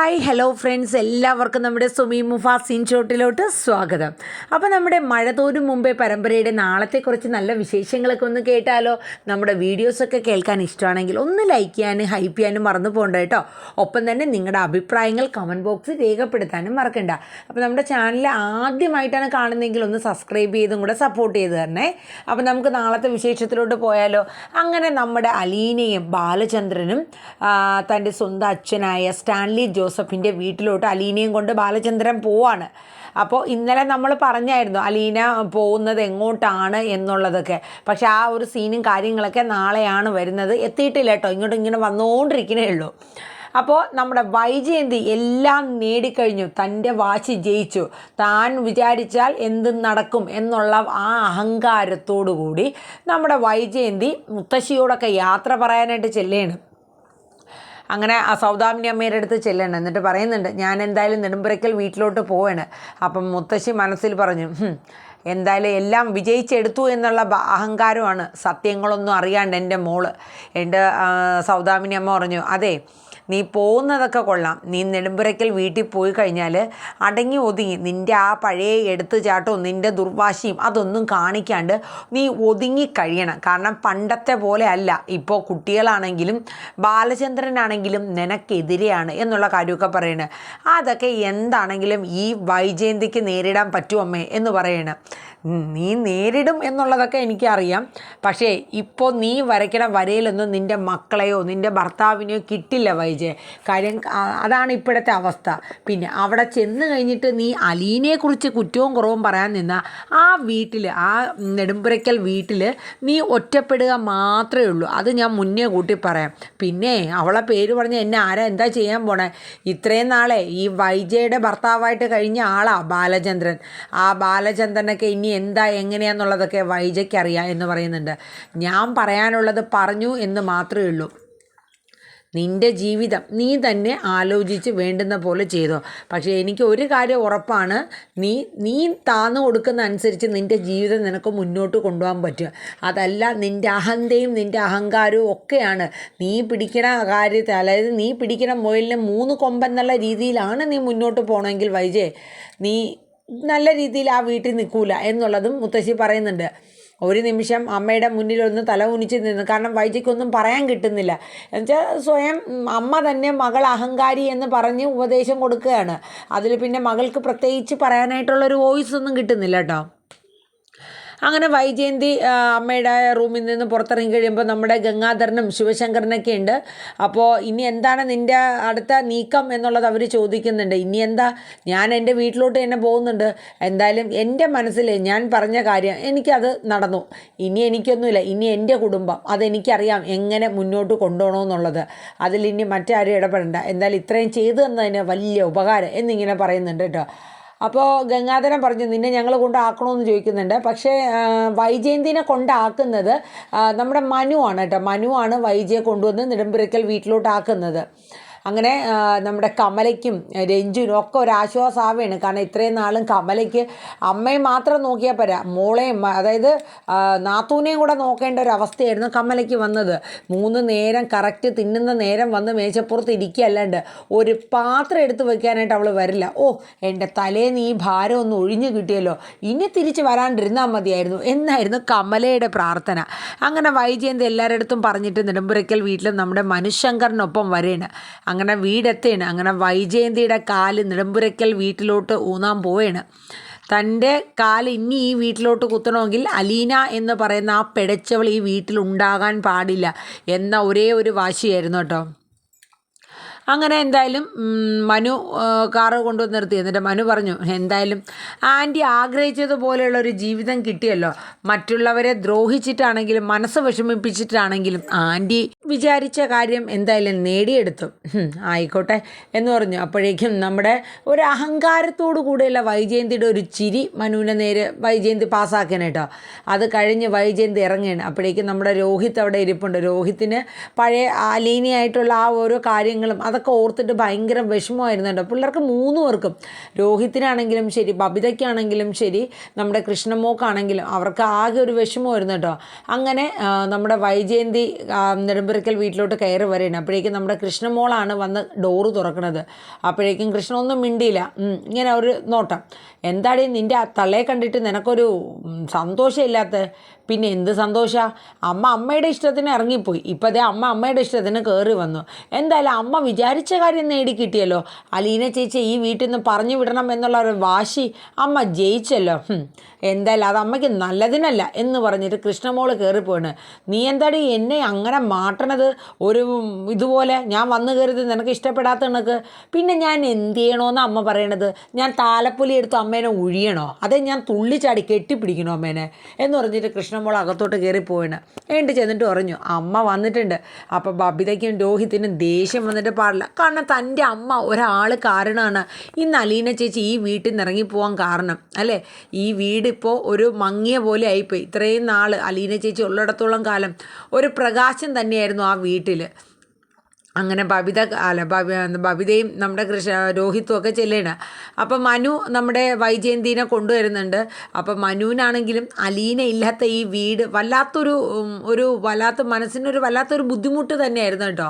Hi hello friends, എല്ലാവർക്കും നമ്മുടെ സുമി മുഫാസ് ഇൻഷോട്ടിലോട്ട് സ്വാഗതം. അപ്പോൾ നമ്മുടെ മഴ തോരും മുമ്പേ പരമ്പരയുടെ നാളത്തെക്കുറിച്ച് നല്ല വിശേഷങ്ങളൊക്കെ ഒന്ന് കേട്ടാലോ. നമ്മുടെ വീഡിയോസൊക്കെ കേൾക്കാൻ ഇഷ്ടമാണെങ്കിൽ ഒന്ന് ലൈക്ക് ചെയ്യാനും ഹൈപ്പ് ചെയ്യാനും മറന്നു പോകണ്ട കേട്ടോ. ഒപ്പം തന്നെ നിങ്ങളുടെ അഭിപ്രായങ്ങൾ കമൻറ്റ് ബോക്സിൽ രേഖപ്പെടുത്താനും മറക്കണ്ട. അപ്പോൾ നമ്മുടെ ചാനൽ ആദ്യമായിട്ടാണ് കാണുന്നതെങ്കിൽ ഒന്ന് സബ്സ്ക്രൈബ് ചെയ്തും കൂടെ സപ്പോർട്ട് ചെയ്ത് തരണേ. അപ്പോൾ നമുക്ക് നാളത്തെ വിശേഷത്തിലോട്ട് പോയാലോ. അങ്ങനെ നമ്മുടെ അലീനയും ബാലചന്ദ്രനും തൻ്റെ സ്വന്തം അച്ഛനായ സ്റ്റാൻലി ജോസഫിൻ്റെ വീട്ടിലോട്ട് അലീനയും കൊണ്ട് ബാലചന്ദ്രൻ പോവാണ്. അപ്പോൾ ഇന്നലെ നമ്മൾ പറഞ്ഞായിരുന്നു അലീന പോകുന്നത് എങ്ങോട്ടാണ് എന്നുള്ളതൊക്കെ. പക്ഷെ ആ ഒരു സീനും കാര്യങ്ങളൊക്കെ നാളെയാണ് വരുന്നത്. എത്തിയിട്ടില്ല കേട്ടോ, ഇങ്ങനെ വന്നുകൊണ്ടിരിക്കുന്നേ ഉള്ളൂ. അപ്പോൾ നമ്മുടെ വൈജയന്തി എല്ലാം നേടിക്കഴിഞ്ഞു, തൻ്റെ വാശി ജയിച്ചു, താൻ വിചാരിച്ചാൽ എന്തും നടക്കും എന്നുള്ള ആ അഹങ്കാരത്തോടു കൂടി നമ്മുടെ വൈജയന്തി മുത്തശ്ശിയോടൊക്കെ യാത്ര പറയാനായിട്ട് ചെല്ലുകയാണ്. അങ്ങനെ ആ സൗദാമിനി അമ്മയുടെ അടുത്ത് ചെല്ലണം. എന്നിട്ട് പറയുന്നുണ്ട്, ഞാൻ എന്തായാലും നെടുമ്പുരയ്ക്കൽ വീട്ടിലോട്ട് പോവാണ്. അപ്പം മുത്തശ്ശി മനസ്സിൽ പറഞ്ഞു, എന്തായാലും എല്ലാം വിജയിച്ചെടുത്തു എന്നുള്ള അഹങ്കാരമാണ്, സത്യങ്ങളൊന്നും അറിയാണ്ട് എൻ്റെ മോള്. എൻ്റെ സൗദാമിനി അമ്മ പറഞ്ഞു, അതെ നീ പോകുന്നതൊക്കെ കൊള്ളാം, നീ നെടുമ്പുരയ്ക്കൽ വീട്ടിൽ പോയി കഴിഞ്ഞാൽ അടങ്ങി ഒതുങ്ങി നിൻ്റെ ആ പഴയ എടുത്തു ചാട്ടവും നിൻ്റെ ദുർവാശിയും അതൊന്നും കാണിക്കാണ്ട് നീ ഒതുങ്ങി കഴിയണം. കാരണം പണ്ടത്തെ പോലെ അല്ല, ഇപ്പോൾ കുട്ടികളാണെങ്കിലും ബാലചന്ദ്രനാണെങ്കിലും നിനക്കെതിരെയാണ് എന്നുള്ള കാര്യമൊക്കെ പറയണത്. അതൊക്കെ എന്താണെങ്കിലും ഈ വൈജയന്തിക്ക് നേരിടാൻ പറ്റുമമ്മേ എന്ന് പറയണം. നീ നേരിടും എന്നുള്ളതൊക്കെ എനിക്കറിയാം, പക്ഷേ ഇപ്പോൾ നീ വരയ്ക്കണ വരയിലൊന്നും നിൻ്റെ മക്കളെയോ നിൻ്റെ ഭർത്താവിനെയോ കിട്ടില്ല വൈജയ്. കാര്യം അതാണ് ഇപ്പോഴത്തെ അവസ്ഥ. പിന്നെ അവിടെ ചെന്ന് കഴിഞ്ഞിട്ട് നീ അലീനയെക്കുറിച്ച് കുറ്റവും കുറവും പറയാൻ നിന്നാൽ ആ വീട്ടിൽ, ആ നെടുമ്പുരയ്ക്കൽ വീട്ടിൽ നീ ഒറ്റപ്പെടുക മാത്രമേ ഉള്ളൂ. അത് ഞാൻ മുന്നേ കൂട്ടി പറയാം. പിന്നെ അവളെ പേര് പറഞ്ഞ് എന്നെ ആരാ എന്താ ചെയ്യാൻ പോണേ? ഇത്രയും നാളെ ഈ വൈജയുടെ ഭർത്താവായിട്ട് കഴിഞ്ഞ ആളാണ് ബാലചന്ദ്രൻ. ആ ബാലചന്ദ്രനൊക്കെ ഇനി എന്താ എങ്ങനെയാണെന്നുള്ളതൊക്കെ വൈജയ്ക്ക് അറിയാം എന്ന് പറയുന്നുണ്ട്. ഞാൻ പറയാനുള്ളത് പറഞ്ഞു എന്ന് മാത്രമേ ഉള്ളൂ. നിൻ്റെ ജീവിതം നീ തന്നെ ആലോചിച്ച് വേണ്ടുന്ന പോലെ ചെയ്തോ. പക്ഷേ എനിക്ക് ഒരു കാര്യം ഉറപ്പാണ്, നീ താന്നു കൊടുക്കുന്ന അനുസരിച്ച് നിൻ്റെ ജീവിതം നിനക്ക് മുന്നോട്ട് കൊണ്ടുപോകാൻ പറ്റും. അതല്ല നിൻ്റെ അഹന്തയും നിൻ്റെ അഹങ്കാരവും ഒക്കെയാണ് നീ പിടിക്കണ കാര്യത്തിൽ, അതായത് നീ പിടിക്കണ മുയലിന് 3 കൊമ്പെന്നുള്ള രീതിയിലാണ് നീ മുന്നോട്ട് പോകണമെങ്കിൽ വൈജയ്, നീ നല്ല രീതിയിൽ ആ വീട്ടിൽ നിൽക്കൂല എന്നുള്ളതും മുത്തശ്ശി പറയുന്നുണ്ട്. ഒരു നിമിഷം അമ്മയുടെ മുന്നിലൊന്ന് തല കുനിച്ച് നിന്ന്, കാരണം വൈജയ്ക്കൊന്നും പറയാൻ കിട്ടുന്നില്ല. എന്നുവെച്ചാൽ സ്വയം അമ്മ തന്നെ മകൾ അഹങ്കാരി എന്ന് പറഞ്ഞ് ഉപദേശം കൊടുക്കുകയാണ്. അതിൽ പിന്നെ മകൾക്ക് പ്രത്യേകിച്ച് പറയാനായിട്ടുള്ളൊരു വോയിസ് ഒന്നും കിട്ടുന്നില്ല കേട്ടോ. അങ്ങനെ വൈജയന്തി അമ്മയുടെ റൂമിൽ നിന്ന് പുറത്തിറങ്ങി കഴിയുമ്പോൾ നമ്മുടെ ഗംഗാധരനും ശിവശങ്കരനൊക്കെ ഉണ്ട്. അപ്പോൾ ഇനി എന്താണ് നിൻ്റെ അടുത്ത നീക്കം എന്നുള്ളത് അവർ ചോദിക്കുന്നുണ്ട്. ഇനി എന്താ, ഞാൻ എൻ്റെ വീട്ടിലോട്ട് തന്നെ പോകുന്നുണ്ട്. എന്തായാലും എൻ്റെ മനസ്സിൽ ഞാൻ പറഞ്ഞ കാര്യം എനിക്കത് നടന്നു. ഇനി എനിക്കൊന്നുമില്ല, ഇനി എൻ്റെ കുടുംബം അതെനിക്കറിയാം എങ്ങനെ മുന്നോട്ട് കൊണ്ടുപോകണമെന്നുള്ളത്. അതിലിനി മറ്റാരും ഇടപെടണ്ട. എന്തായാലും ഇത്രയും ചെയ്തു തന്നതിന് വലിയ ഉപകാരം എന്നിങ്ങനെ പറയുന്നുണ്ട് കേട്ടോ. അപ്പോൾ ഗംഗാധരൻ പറഞ്ഞു, നിന്നെ ഞങ്ങൾ കൊണ്ടാക്കണമെന്ന് ചോദിക്കുന്നുണ്ട്. പക്ഷേ വൈജയന്തിനെ കൊണ്ടാക്കുന്നത് നമ്മുടെ മനുവാണ് കേട്ടോ. മനുവാണ് വൈജയെ കൊണ്ടുവന്ന് നെടുമ്പുരയ്ക്കൽ വീട്ടിലോട്ടാക്കുന്നത്. അങ്ങനെ നമ്മുടെ കമലയ്ക്കും രഞ്ജുനും ഒക്കെ ഒരാശ്വാസമാവുകയാണ്. കാരണം ഇത്രയും നാളും കമലയ്ക്ക് അമ്മയെ മാത്രം നോക്കിയാൽ പോരാ, മോളെയും അതായത് നാത്തൂനെയും കൂടെ നോക്കേണ്ട ഒരു അവസ്ഥയായിരുന്നു കമലയ്ക്ക് വന്നത്. 3 നേരം കറക്റ്റ് തിന്നുന്ന നേരം വന്ന് മേശപ്പുറത്ത് ഇരിക്കുകയല്ലാണ്ട് ഒരു പാത്രം എടുത്ത് വയ്ക്കാനായിട്ട് അവൾ വരില്ല. ഓ, എൻ്റെ തലേന്ന് ഈ ഭാരം ഒന്ന് ഒഴിഞ്ഞു കിട്ടിയല്ലോ, ഇനി തിരിച്ച് വരാണ്ടിരുന്നാൽ മതിയായിരുന്നു എന്നായിരുന്നു കമലയുടെ പ്രാർത്ഥന. അങ്ങനെ വൈജയന്തി എല്ലാവരുടെ അടുത്തും പറഞ്ഞിട്ട് നെടുമ്പുരയ്ക്കൽ വീട്ടിലും നമ്മുടെ മനുശങ്കറിനൊപ്പം വരെയാണ്. അങ്ങനെ വീടെത്തേണ്. അങ്ങനെ വൈജയന്തിയുടെ കാല് നെടുമ്പുരയ്ക്കൽ വീട്ടിലോട്ട് ഊന്നാൻ പോവുകയാണ്. തൻ്റെ കാല് ഇനി ഈ വീട്ടിലോട്ട് കുത്തണമെങ്കിൽ അലീന എന്ന് പറയുന്ന ആ പിടച്ചവൾ ഈ വീട്ടിലുണ്ടാകാൻ പാടില്ല എന്ന ഒരേ ഒരു വാശിയായിരുന്നു കേട്ടോ. അങ്ങനെ എന്തായാലും മനു കാറ് കൊണ്ടുവന്ന് നിർത്തി. എന്നിട്ട് മനു പറഞ്ഞു, എന്തായാലും ആൻറ്റി ആഗ്രഹിച്ചതുപോലെയുള്ളൊരു ജീവിതം കിട്ടിയല്ലോ. മറ്റുള്ളവരെ ദ്രോഹിച്ചിട്ടാണെങ്കിലും മനസ്സ് വിഷമിപ്പിച്ചിട്ടാണെങ്കിലും ആൻറ്റി വിചാരിച്ച കാര്യം എന്തായാലും നേടിയെടുത്തു. ആയിക്കോട്ടെ എന്ന് പറഞ്ഞു. അപ്പോഴേക്കും നമ്മുടെ ഒരു അഹങ്കാരത്തോടു കൂടെയുള്ള വൈജയന്തിയുടെ ഒരു ചിരി മനുവിനെ നേരെ വൈജയന്തി പാസ്സാക്കാനായിട്ടോ. അത് കഴിഞ്ഞ് വൈജയന്തി ഇറങ്ങുകയാണ്. അപ്പോഴേക്കും നമ്മുടെ രോഹിത് അവിടെ ഇരിപ്പുണ്ട്. രോഹിത്തിന് പഴയ അലീനയായിട്ടുള്ള ആ ഓരോ കാര്യങ്ങളും അതൊക്കെ ഓർത്തിട്ട് ഭയങ്കര വിഷമമായിരുന്നു കേട്ടോ പിള്ളേർക്ക് 3 പേർക്കും. രോഹിത്തിനാണെങ്കിലും ശരി, ബബിതയ്ക്കാണെങ്കിലും ശരി, നമ്മുടെ കൃഷ്ണമോക്കാണെങ്കിലും അവർക്ക് ആകെ ഒരു വിഷമമായിരുന്നു കേട്ടോ. അങ്ങനെ നമ്മുടെ വൈജയന്തി നെടുമ്പുരക്കൽ വീട്ടിലോട്ട് കയറി വരികയാണ്. അപ്പോഴേക്കും നമ്മുടെ കൃഷ്ണമോളാണ് വന്ന് ഡോറ് തുറക്കുന്നത്. അപ്പോഴേക്കും കൃഷ്ണ ഒന്നും മിണ്ടിയില്ല. ഇങ്ങനെ ഒരു നോട്ടം. എന്താടി നിൻ്റെ ആ തള്ളയെ കണ്ടിട്ട് നിനക്കൊരു സന്തോഷമില്ലാത്ത? പിന്നെ എന്ത് സന്തോഷമാണ്? അമ്മയുടെ ഇഷ്ടത്തിന് ഇറങ്ങിപ്പോയി. ഇപ്പം അതേ അമ്മയുടെ ഇഷ്ടത്തിന് കയറി വന്നു. എന്തായാലും അമ്മ വിചാരിച്ച കാര്യം നേടിക്കിട്ടിയല്ലോ. അലീന ചേച്ചി ഈ വീട്ടിൽ നിന്ന് പറഞ്ഞു വിടണം എന്നുള്ള ഒരു വാശി അമ്മ ജയിച്ചല്ലോ. എന്തായാലും അത് അമ്മയ്ക്ക് നല്ലതിനല്ല എന്ന് പറഞ്ഞിട്ട് കൃഷ്ണമോള് കയറിപ്പോണ്. നീ എന്താടി എന്നെ അങ്ങനെ മാട്ടണത്? ഒരു ഇതുപോലെ ഞാൻ വന്നു കയറിയത് നിനക്ക് ഇഷ്ടപ്പെടാത്ത കണക്ക്. പിന്നെ ഞാൻ എന്ത് ചെയ്യണമെന്ന് അമ്മ പറയണത്? ഞാൻ താലപ്പൊലി എടുത്ത് അമ്മേനെ ഒഴിയണോ? അതേ ഞാൻ തുള്ളിച്ചാടി കെട്ടിപ്പിടിക്കണോ അമ്മേനെ എന്ന് പറഞ്ഞിട്ട് കൃഷ്ണമോൾ അകത്തോട്ട് കയറിപ്പോയിണ്. എന്നിട്ട് ചെന്നിട്ട് പറഞ്ഞു അമ്മ വന്നിട്ടുണ്ട്. അപ്പോൾ ബബിതയ്ക്കും രോഹിത്തിനും ദേഷ്യം വന്നിട്ട് പാടില്ല. കാരണം തൻ്റെ അമ്മ ഒരാൾ കാരണമാണ് ഇന്ന് അലീന ചേച്ചി ഈ വീട്ടിൽ നിന്ന് ഇറങ്ങിപ്പോവാൻ കാരണം അല്ലേ. ഈ വീടിപ്പോൾ ഒരു മങ്ങിയ പോലെ ആയിപ്പോയി. ഇത്രയും നാൾ അലീന ചേച്ചി ഉള്ളിടത്തോളം കാലം ഒരു പ്രകാശം തന്നെയായിരുന്നു ആ വീട്ടിൽ. അങ്ങനെ ബബിതയും നമ്മുടെ രോഹിത്തും ഒക്കെ ചെല്ലുകയാണ്. അപ്പം മനു നമ്മുടെ വൈജയന്തിനെ കൊണ്ടുവരുന്നുണ്ട്. അപ്പം മനുവിനാണെങ്കിലും അലീന ഇല്ലാത്ത ഈ വീട് വല്ലാത്ത മനസ്സിനൊരു വല്ലാത്തൊരു ബുദ്ധിമുട്ട് തന്നെയായിരുന്നു കേട്ടോ.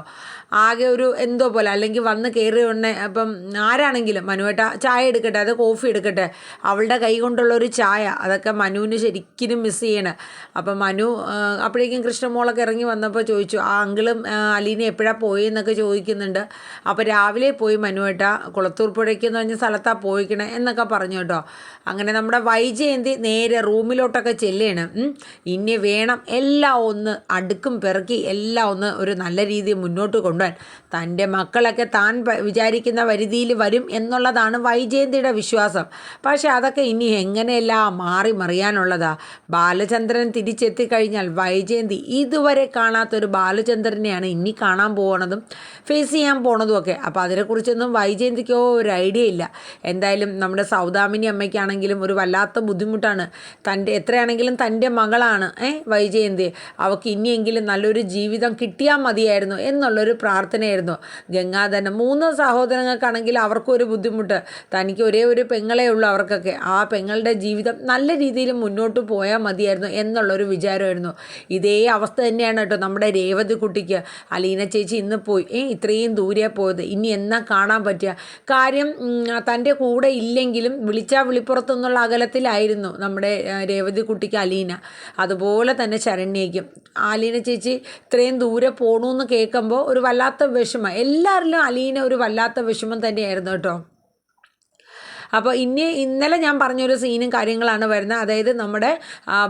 ആകെ ഒരു എന്തോ പോലെ. അല്ലെങ്കിൽ വന്ന് കയറി ഉടനെ അപ്പം ആരാണെങ്കിലും മനുവേട്ട ചായ എടുക്കട്ടെ, അത് കോഫി എടുക്കട്ടെ, അവളുടെ കൈ കൊണ്ടുള്ളൊരു ചായ, അതൊക്കെ മനുവിന് ശരിക്കും മിസ് ചെയ്യണം. അപ്പം മനു അപ്പോഴേക്കും കൃഷ്ണമോളൊക്കെ ഇറങ്ങി വന്നപ്പോൾ ചോദിച്ചു ആ അങ്കിളും അലീന എപ്പോഴാണ് പോയി എന്നൊക്കെ ചോദിക്കുന്നുണ്ട്. അപ്പോൾ രാവിലെ പോയി മനുവേട്ട, കുളത്തൂർ പുഴയ്ക്ക് എന്ന് പറഞ്ഞ സ്ഥലത്താണ് പോയിക്കണേ എന്നൊക്കെ പറഞ്ഞു കേട്ടോ. അങ്ങനെ നമ്മുടെ വൈജയന്തി നേരെ റൂമിലോട്ടൊക്കെ ചെല്ലുകയാണ്. ഇനി വേണം എല്ലാം ഒന്ന് അടുക്കും പെറുക്കി എല്ലാം ഒന്ന് ഒരു നല്ല രീതിയിൽ മുന്നോട്ട് കൊണ്ടുപോകാൻ. തൻ്റെ മക്കളൊക്കെ താൻ വിചാരിക്കുന്ന പരിധിയിൽ വരും എന്നുള്ളതാണ് വൈജയന്തിയുടെ വിശ്വാസം. പക്ഷേ അതൊക്കെ ഇനി എങ്ങനെയെല്ലാം മാറി മറിയാനുള്ളതാ. ബാലചന്ദ്രൻ തിരിച്ചെത്തിക്കഴിഞ്ഞാൽ വൈജയന്തി ഇതുവരെ കാണാത്തൊരു ബാലചന്ദ്രനെയാണ് ഇനി കാണാൻ പോകുന്നതും ഫേസ് ചെയ്യാൻ പോണതും ഒക്കെ. അപ്പോൾ അതിനെക്കുറിച്ചൊന്നും വൈജയന്തിക്കോ ഒരു ഐഡിയ ഇല്ല. എന്തായാലും നമ്മുടെ സൗദാമിനി അമ്മയ്ക്കാണെങ്കിലും ഒരു വല്ലാത്ത ബുദ്ധിമുട്ടാണ്. എത്രയാണെങ്കിലും തൻ്റെ മകളാണ് വൈജയന്തി. അവൾക്ക് ഇനിയെങ്കിലും നല്ലൊരു ജീവിതം കിട്ടിയാൽ മതിയായിരുന്നു എന്നുള്ളൊരു പ്രാർത്ഥനയായിരുന്നു. ഗംഗാധരൻ 3 സഹോദരങ്ങൾക്കാണെങ്കിൽ അവർക്കൊരു ബുദ്ധിമുട്ട്. തനിക്ക് ഒരേ ഒരു പെങ്ങളേ ഉള്ളൂ അവർക്കൊക്കെ. ആ പെങ്ങളുടെ ജീവിതം നല്ല രീതിയിൽ മുന്നോട്ട് പോയാൽ മതിയായിരുന്നു എന്നുള്ളൊരു വിചാരമായിരുന്നു. ഇതേ അവസ്ഥ തന്നെയാണ് കേട്ടോ നമ്മുടെ രേവതി കുട്ടിക്ക്. അലീന ചേച്ചി ഇന്ന് പോയി, ഇത്രയും ദൂരെ പോയത്, ഇനി എന്നാ കാണാൻ പറ്റുക? കാര്യം തൻ്റെ കൂടെ ഇല്ലെങ്കിലും വിളിച്ചാൽ വിളിപ്പുറത്തുനിന്നുള്ള അകലത്തിലായിരുന്നു നമ്മുടെ രേവതി കുട്ടിക്ക് അലീന. അതുപോലെ തന്നെ ശരണ്യയ്ക്കും. അലീന ചേച്ചി ഇത്രയും ദൂരെ പോകണമെന്ന് കേൾക്കുമ്പോൾ ഒരു വല്ലാത്ത വിഷമം. എല്ലാവരിലും അലീന ഒരു വല്ലാത്ത വിഷമം തന്നെയായിരുന്നു കേട്ടോ. അപ്പോൾ ഇന്നലെ ഞാൻ പറഞ്ഞൊരു സീനും കാര്യങ്ങളാണ് വരുന്നത്. അതായത് നമ്മുടെ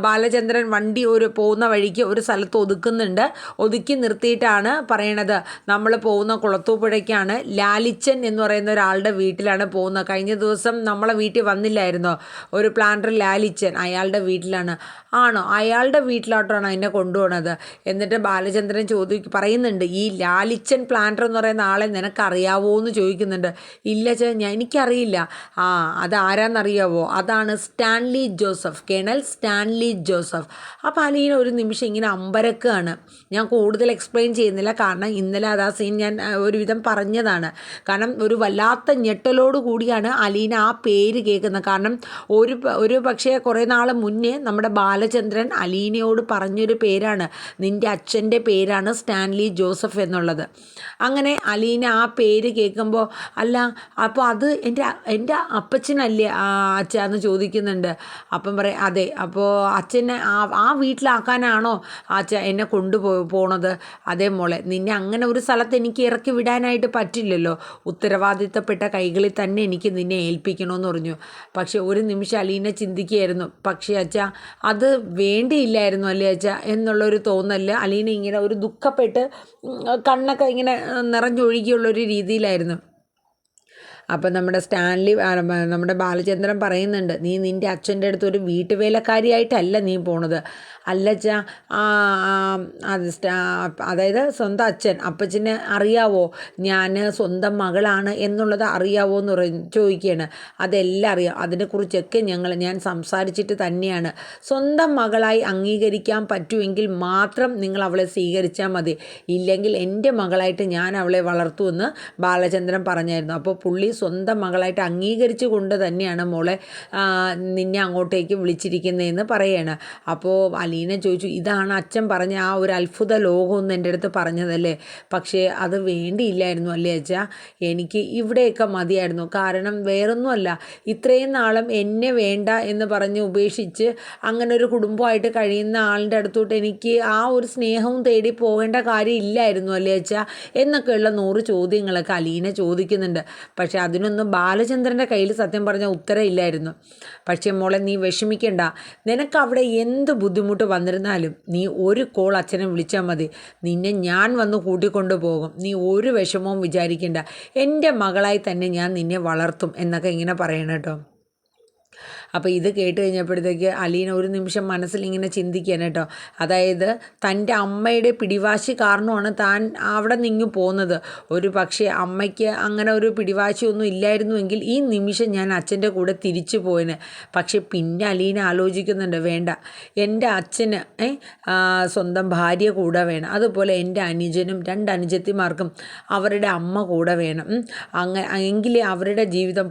ബാലചന്ദ്രൻ വണ്ടി പോകുന്ന വഴിക്ക് ഒരു സ്ഥലത്ത് ഒതുക്കി നിർത്തിയിട്ടാണ് പറയണത് നമ്മൾ പോകുന്ന കുളത്തൂപ്പുഴയ്ക്കാണ്. ലാലിച്ചൻ എന്ന് പറയുന്ന ഒരാളുടെ വീട്ടിലാണ് പോകുന്നത്. കഴിഞ്ഞ ദിവസം നമ്മളെ വീട്ടിൽ വന്നില്ലായിരുന്നോ ഒരു പ്ലാന്റർ ലാലിച്ചൻ, അയാളുടെ വീട്ടിലാണ്. ആണോ? അയാളുടെ വീട്ടിലോട്ടാണ് എന്നെ കൊണ്ടുപോകുന്നത്. എന്നിട്ട് ബാലചന്ദ്രൻ പറയുന്നുണ്ട് ഈ ലാലിച്ചൻ പ്ലാന്റർ എന്ന് പറയുന്ന ആളെ നിനക്കറിയാവോ എന്ന് ചോദിക്കുന്നുണ്ട്. ഇല്ല എനിക്കറിയില്ല. അത് ആരാന്നറിയാവോ? അതാണ് Stanley Joseph, colonel Stanley Joseph. അപ്പോൾ അലീന ഒരു നിമിഷം ഇങ്ങനെ അമ്പരക്കുകയാണ്. ഞാൻ കൂടുതൽ എക്സ്പ്ലെയിൻ ചെയ്യുന്നില്ല, കാരണം ഇന്നലെ അത് ആ സീൻ ഞാൻ ഒരുവിധം പറഞ്ഞതാണ്. കാരണം ഒരു വല്ലാത്ത ഞെട്ടലോട് കൂടിയാണ് അലീന ആ പേര് കേൾക്കുന്നത്. കാരണം ഒരു പക്ഷേ കുറേ നാൾ മുന്നേ നമ്മുടെ ബാലചന്ദ്രൻ അലീനയോട് പറഞ്ഞൊരു പേരാണ്, നിൻ്റെ അച്ഛൻ്റെ പേരാണ് സ്റ്റാൻലി ജോസഫ് എന്നുള്ളത്. അങ്ങനെ അലീന ആ പേര് കേൾക്കുമ്പോൾ അല്ല അപ്പോൾ അത് എൻ്റെ അപ്പച്ചനല്ലേ അച്ഛ എന്ന് ചോദിക്കുന്നുണ്ട്. അപ്പം പറയും അതെ. അപ്പോൾ അച്ഛനെ ആ വീട്ടിലാക്കാനാണോ അച്ഛ എന്നെ പോണത്? അതേ മോളെ, നിന്നെ അങ്ങനെ ഒരു സ്ഥലത്ത് എനിക്ക് ഇറക്കി വിടാനായിട്ട് പറ്റില്ലല്ലോ. ഉത്തരവാദിത്തപ്പെട്ട കൈകളിൽ തന്നെ എനിക്ക് നിന്നെ ഏൽപ്പിക്കണമെന്ന് പറഞ്ഞു. പക്ഷെ ഒരു നിമിഷം അലീന ചിന്തിക്കുകയായിരുന്നു, പക്ഷേ അച്ഛ അത് വേണ്ടിയില്ലായിരുന്നു അല്ലേ അച്ഛ എന്നുള്ളൊരു തോന്നല്. അലീന ഇങ്ങനെ ഒരു ദുഃഖപ്പെട്ട് കണ്ണൊക്കെ ഇങ്ങനെ നിറഞ്ഞൊഴുകിയുള്ളൊരു രീതിയിലായിരുന്നു. അപ്പം നമ്മുടെ ബാലചന്ദ്രൻ പറയുന്നുണ്ട്, നീ നിൻ്റെ അച്ഛൻ്റെ അടുത്ത് ഒരു വീട്ടുവേലക്കാരിയായിട്ടല്ല നീ പോണത്, അല്ലച്ചാ അതായത് സ്വന്തം അപ്പച്ചന് അറിയാവോ ഞാൻ സ്വന്തം മകളാണ് എന്നുള്ളത് അറിയാവോ എന്ന് ചോദിക്കുകയാണ്. അതെല്ലാം അറിയാം, അതിനെക്കുറിച്ചൊക്കെ ഞാൻ സംസാരിച്ചിട്ട് തന്നെയാണ്. സ്വന്തം മകളായി അംഗീകരിക്കാൻ പറ്റുമെങ്കിൽ മാത്രം നിങ്ങൾ അവളെ സ്വീകരിച്ചാൽ മതി, ഇല്ലെങ്കിൽ എൻ്റെ മകളായിട്ട് ഞാൻ അവളെ വളർത്തുമെന്ന് ബാലചന്ദ്രൻ പറഞ്ഞായിരുന്നു. അപ്പോൾ പുള്ളി സ്വന്തം മകളായിട്ട് അംഗീകരിച്ചു കൊണ്ട് തന്നെയാണ് മോളെ നിന്നെ അങ്ങോട്ടേക്ക് വിളിച്ചിരിക്കുന്നതെന്ന് പറയുകയാണ്. അപ്പോൾ അലീന ചോദിച്ചു, ഇതാണ് അച്ഛൻ പറഞ്ഞ ആ ഒരു അത്ഭുത ലോകമെന്ന് എൻ്റെ അടുത്ത് പറഞ്ഞതല്ലേ? പക്ഷേ അത് വേണ്ടിയില്ലായിരുന്നു അല്ലേ അച്ഛാ? എനിക്ക് ഇവിടെയൊക്കെ മതിയായിരുന്നു. കാരണം വേറൊന്നുമല്ല, ഇത്രയും നാളും എന്നെ വേണ്ട എന്ന് പറഞ്ഞ് ഉപേക്ഷിച്ച് അങ്ങനെ ഒരു കുടുംബമായിട്ട് കഴിയുന്ന ആളുടെ അടുത്തോട്ട് എനിക്ക് ആ ഒരു സ്നേഹവും തേടി പോകേണ്ട കാര്യം ഇല്ലായിരുന്നു അല്ലേ അച്ഛാ എന്നൊക്കെയുള്ള 100 ചോദ്യങ്ങളൊക്കെ അലീന ചോദിക്കുന്നുണ്ട്. പക്ഷേ അതിനൊന്നും ബാലചന്ദ്രൻ്റെ കയ്യിൽ സത്യം പറഞ്ഞ ഉത്തരം ഇല്ലായിരുന്നു. പക്ഷേ മോളെ നീ വിഷമിക്കണ്ട, നിനക്ക് അവിടെ എന്ത് ബുദ്ധിമുട്ട് വന്നിരുന്നാലും നീ ഒരു കോൾ അച്ഛനെ വിളിച്ചാൽ മതി, നിന്നെ ഞാൻ വന്ന് കൂട്ടിക്കൊണ്ടു പോകും, നീ ഒരു വിഷമവും വിചാരിക്കേണ്ട, എൻ്റെ മകളായി തന്നെ ഞാൻ നിന്നെ വളർത്തും എന്നൊക്കെ ഇങ്ങനെ പറയണം കേട്ടോ. അപ്പോൾ ഇത് കേട്ട് കഴിഞ്ഞപ്പോഴത്തേക്ക് അലീന ഒരു നിമിഷം മനസ്സിൽ ഇങ്ങനെ ചിന്തിക്കുകയാണ് കേട്ടോ. അതായത് തൻ്റെ അമ്മയുടെ പിടിവാശി കാരണമാണ് താൻ അവിടെ നിന്ന് പോകുന്നത്. ഒരു പക്ഷേ അമ്മയ്ക്ക് അങ്ങനെ ഒരു പിടിവാശിയൊന്നും ഇല്ലായിരുന്നുവെങ്കിൽ ഈ നിമിഷം ഞാൻ അച്ഛൻ്റെ കൂടെ തിരിച്ചു പോയിന്. പക്ഷേ പിന്നെ അലീന ആലോചിക്കുന്നുണ്ട്, വേണ്ട, എൻ്റെ അച്ഛന് സ്വന്തം ഭാര്യ കൂടെ വേണം, അതുപോലെ എൻ്റെ അനുജനും 2 അനുജത്തിമാർക്കും അവരുടെ അമ്മ കൂടെ വേണം. എങ്കിലേ അവരുടെ ജീവിതം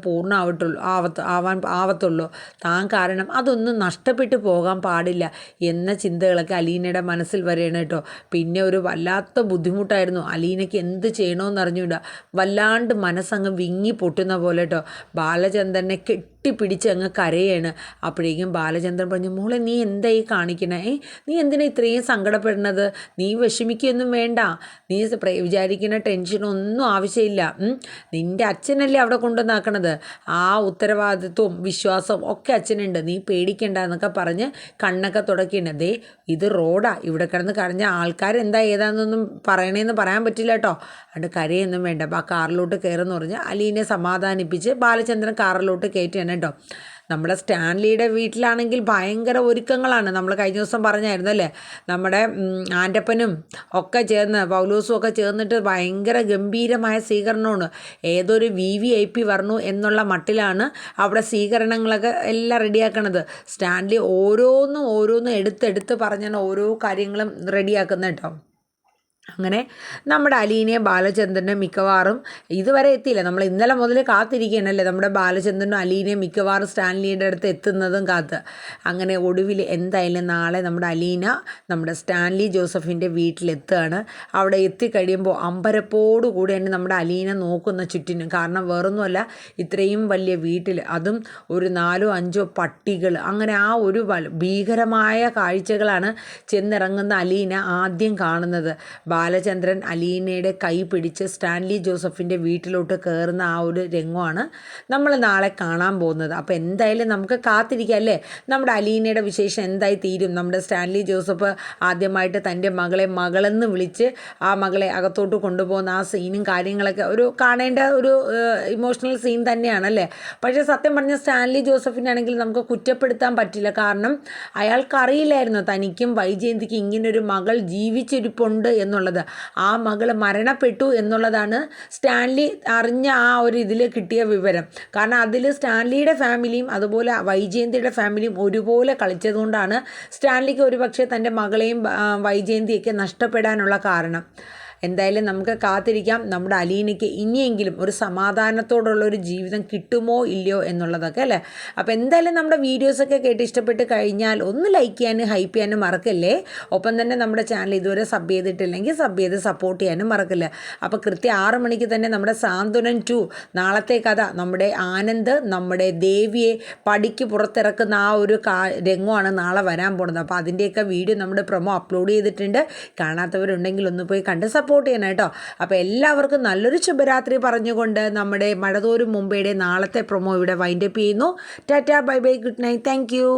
ആവത്തുള്ളൂ. താൻ കാരണം അതൊന്നും നഷ്ടപ്പെട്ടു പോകാൻ പാടില്ല എന്ന ചിന്തകളൊക്കെ അലീനയുടെ മനസ്സിൽ വരികയാണ് കേട്ടോ. പിന്നെ ഒരു വല്ലാത്ത ബുദ്ധിമുട്ടായിരുന്നു അലീനയ്ക്ക്, എന്ത് ചെയ്യണമെന്ന് അറിഞ്ഞൂടാ. വല്ലാണ്ട് മനസ്സങ്ങ് വിങ്ങി പൊട്ടുന്ന പോലെ കേട്ടോ. ബാലചന്ദ്രനെ കെട്ടിപ്പിടിച്ച് അങ്ങ് കരയാണ്. അപ്പോഴേക്കും ബാലചന്ദ്രൻ പറഞ്ഞു, മോളെ നീ എന്തായി കാണിക്കണേ? നീ എന്തിനാ ഇത്രയും സങ്കടപ്പെടുന്നത്? നീ വിഷമിക്കുകയൊന്നും വേണ്ട, നീ വിചാരിക്കുന്ന ടെൻഷനൊന്നും ആവശ്യമില്ല. നിൻ്റെ അച്ഛനല്ലേ അവിടെ കൊണ്ടുവന്നാക്കണത്, ആ ഉത്തരവാദിത്വവും വിശ്വാസവും ഒക്കെ അച്ഛനുണ്ട്, നീ പേടിക്കണ്ട എന്നൊക്കെ പറഞ്ഞ് കണ്ണൊക്കെ തുടക്കിയാണ്. ദേ ഇത് റോഡാ, ഇവിടെ കിടന്ന് കരഞ്ഞ ആൾക്കാരെന്താ ഏതാണെന്നൊന്നും പറയണേന്ന് പറയാൻ പറ്റില്ല കേട്ടോ, അതുകൊണ്ട് കരയൊന്നും വേണ്ട, ആ കാറിലോട്ട് കയറുമെന്ന് പറഞ്ഞ് അലീനെ സമാധാനിപ്പിച്ച് ബാലചന്ദ്രൻ കാറിലോട്ട് കയറ്റിയാണ് കേട്ടോ. നമ്മുടെ സ്റ്റാൻലിയുടെ വീട്ടിലാണെങ്കിൽ ഭയങ്കര ഒരുക്കങ്ങളാണ്. നമ്മൾ കഴിഞ്ഞ ദിവസം പറഞ്ഞായിരുന്നു അല്ലേ, നമ്മുടെ ആൻ്റപ്പനും ഒക്കെ ചേർന്ന് പൗലോസും ഒക്കെ ചേർന്നിട്ട് ഭയങ്കര ഗംഭീരമായ സ്വീകരണമാണ്. ഏതൊരു VIP വരണു എന്നുള്ള മട്ടിലാണ് അവിടെ സ്വീകരണങ്ങളൊക്കെ എല്ലാം റെഡിയാക്കണത്. സ്റ്റാൻലി ഓരോന്നും എടുത്തെടുത്ത് പറഞ്ഞാണ് ഓരോ കാര്യങ്ങളും റെഡിയാക്കുന്നത് കേട്ടോ. അങ്ങനെ നമ്മുടെ അലീനയെ ബാലചന്ദ്രനെ മിക്കവാറും ഇതുവരെ എത്തിയില്ല, നമ്മൾ ഇന്നലെ മുതൽ കാത്തിരിക്കുകയാണല്ലേ നമ്മുടെ ബാലചന്ദ്രനും അലീനയെ മിക്കവാറും സ്റ്റാൻലിയുടെ അടുത്ത് എത്തുന്നതും കാത്ത്. അങ്ങനെ ഒടുവിൽ എന്തായാലും നാളെ നമ്മുടെ അലീന നമ്മുടെ സ്റ്റാൻലി ജോസഫിൻ്റെ വീട്ടിലെത്തുകയാണ്. അവിടെ എത്തിക്കഴിയുമ്പോൾ അമ്പരപ്പോടുകൂടി തന്നെ നമ്മുടെ അലീന നോക്കുന്ന ചുറ്റിനും. കാരണം വേറൊന്നുമല്ല, ഇത്രയും വലിയ വീട്ടിൽ അതും ഒരു 4-5 പട്ടികൾ, അങ്ങനെ ആ ഒരു ഭീകരമായ കാഴ്ചകളാണ് ചെന്നിറങ്ങുന്ന അലീന ആദ്യം കാണുന്നത്. ബാലചന്ദ്രൻ അലീനയുടെ കൈ പിടിച്ച് സ്റ്റാൻലി ജോസഫിൻ്റെ വീട്ടിലോട്ട് കയറുന്ന ആ ഒരു രംഗമാണ് നമ്മൾ നാളെ കാണാൻ പോകുന്നത്. അപ്പോൾ എന്തായാലും നമുക്ക് കാത്തിരിക്കാം അല്ലേ, നമ്മുടെ അലീനയുടെ വിശേഷം എന്തായി തീരും. നമ്മുടെ സ്റ്റാൻലി ജോസഫ് ആദ്യമായിട്ട് തൻ്റെ മകളെന്ന് വിളിച്ച് ആ മകളെ അകത്തോട്ട് കൊണ്ടുപോകുന്ന ആ സീനും കാര്യങ്ങളൊക്കെ ഒരു കാണേണ്ട ഒരു ഇമോഷണൽ സീൻ തന്നെയാണല്ലേ. പക്ഷേ സത്യം പറഞ്ഞ സ്റ്റാൻലി ജോസഫിനാണെങ്കിൽ നമുക്ക് കുറ്റപ്പെടുത്താൻ പറ്റില്ല. കാരണം അയാൾക്കറിയില്ലായിരുന്നു തനിക്കും വൈജയന്തിക്കും ഇങ്ങനൊരു മകൾ ജീവിച്ചിരിപ്പുണ്ട് എന്നുള്ളത്. ആ മകൾ മരണപ്പെട്ടു എന്നുള്ളതാണ് സ്റ്റാൻലി അറിഞ്ഞ ആ ഒരു ഇതിൽ കിട്ടിയ വിവരം. കാരണം അതിൽ സ്റ്റാൻലിയുടെ ഫാമിലിയും അതുപോലെ വൈജയന്തിയുടെ ഫാമിലിയും ഒരുപോലെ കളിച്ചതുകൊണ്ടാണ് സ്റ്റാൻലിക്ക് ഒരുപക്ഷെ തൻ്റെ മകളെയും വൈജയന്തിയൊക്കെ നഷ്ടപ്പെടാനുള്ള കാരണം. എന്തായാലും നമുക്ക് കാത്തിരിക്കാം നമ്മുടെ അലീനയ്ക്ക് ഇനിയെങ്കിലും ഒരു സമാധാനത്തോടുള്ളൊരു ജീവിതം കിട്ടുമോ ഇല്ലയോ എന്നുള്ളതൊക്കെ അല്ലേ. അപ്പോൾ എന്തായാലും നമ്മുടെ വീഡിയോസൊക്കെ കേട്ട് ഇഷ്ടപ്പെട്ട് കഴിഞ്ഞാൽ ഒന്ന് ലൈക്ക് ചെയ്യാനും ഹൈപ്പ് ചെയ്യാനും മറക്കല്ലേ. ഒപ്പം തന്നെ നമ്മുടെ ചാനൽ ഇതുവരെ സബ് ചെയ്തിട്ടില്ലെങ്കിൽ സബ് ചെയ്ത് സപ്പോർട്ട് ചെയ്യാനും മറക്കില്ല. അപ്പോൾ കൃത്യം 6 മണിക്ക് തന്നെ നമ്മുടെ സാന്ത്വനം 2 നാളത്തെ കഥ നമ്മുടെ ആനന്ദ് നമ്മുടെ ദേവിയെ പടിക്ക് പുറത്തിറക്കുന്ന ആ ഒരു രംഗമാണ് നാളെ വരാൻ പോകുന്നത്. അപ്പോൾ അതിൻ്റെയൊക്കെ വീഡിയോ നമ്മുടെ പ്രൊമോ അപ്ലോഡ് ചെയ്തിട്ടുണ്ട്, കാണാത്തവരുണ്ടെങ്കിൽ ഒന്ന് പോയി കണ്ട് സപ്പോർട്ട് ചെയ്യണം കേട്ടോ. അപ്പോൾ എല്ലാവർക്കും നല്ലൊരു ശുഭരാത്രി പറഞ്ഞുകൊണ്ട് നമ്മുടെ മഴതോരും മുമ്പേടെ നാളത്തെ പ്രൊമോ ഇവിടെ വൈൻഡപ്പ് ചെയ്യുന്നു. Tata, bye bye, good night, thank you.